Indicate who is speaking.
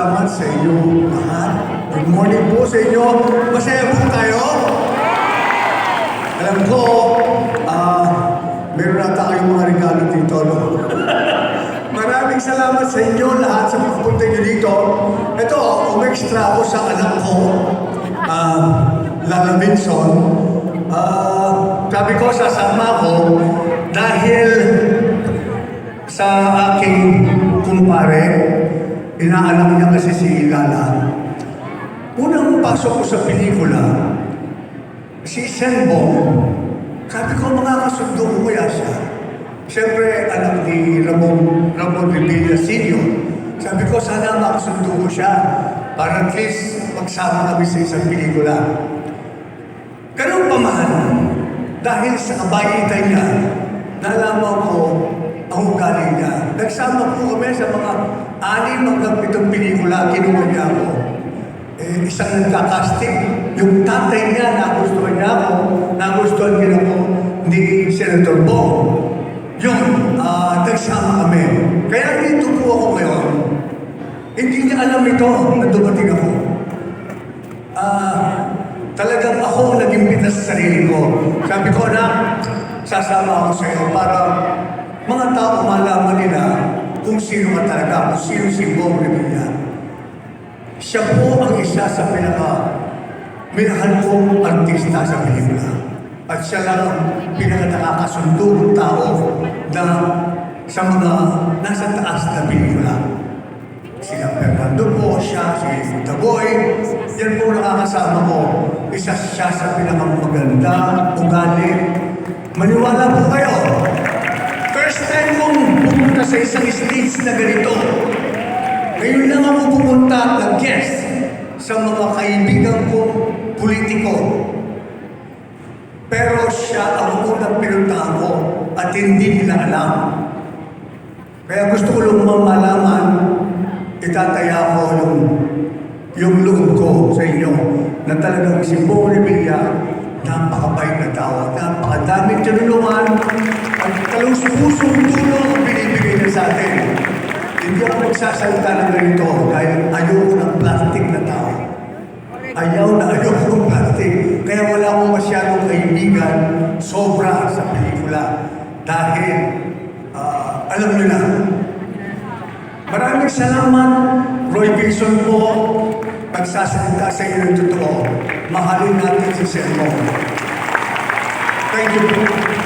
Speaker 1: salamat sa inyo lahat. Good morning po sa inyo. Masaya po tayo. Alam ko, meron nata kayong mga regalo dito, no? Maraming salamat sa inyo lahat sa pagpunta nyo dito. Ito, umextra ako sa anak ko, Lala Vinson. Sabi ko, sasama ko dahil sa aking kumpare, inaanak niya kasi si Lala. Unang pasok ko sa pelikula, si Senbong, sabi ko, mga kasundo ko kaya siya. Siyempre, anak ni Ramon Revilla Sr. Sabi ko, sana makasundo ko siya para at least magsama kami sa isang pelikula. Ganun pa man, dahil sa kabayitan niya, nalaman ko ang ugali niya. Nagsama po kami sa mga 6 hanggang 7 pelikula, kinuha niya ako. Isang nagkakasting, yung tatay niya, nagustuhan niya ako, nagustuhan din ako ni Senator Bong. Yun, nagsama kami. Kaya dito po ako ngayon. Hindi niya alam ito na dumating ako. Talagang ako nag-imbita sa sarili ko. Sabi ko na, sasama ako sa iyo para mga tao malaman nila kung sino ka talaga, kung sino si Bong Revilla. Siya po ang isa sa minahal kong artista sa pelikula. At siya lang ang pinaka-nakakasundo ng tao na sa mga nasa taas na pelikula. Sila Fernando po, siya, si Daboy, yan po nakakasama ko. Isa siya sa pinakamaganda, ugali. Maniwala po kayo. First time kong pumunta sa isang stage na ganito. Ngayon lang ako pumunta na guest sa mga kaibigan kong politiko. Pero siya ang unang pinuntahan ko at hindi nila alam. Kaya gusto ko lang malaman, itataya ko yung loob ko sa inyo na talagang si Bong Revilla, napakabait na tao, napakadaming tinulungan at talus-pusong tulong ang binibigay niya sa atin. Hindi ako magsasalita ng ganito dahil ayoko ng plastic na tao. Ayaw ng plastic. Kaya wala akong masyadong kaibigan sobra sa pelikula. Dahil, alam nyo na. Maraming salamat, Roy Wilson po. Magsasalita sa inyo ng totoo. Mahalin natin si Sir Mo. Thank you.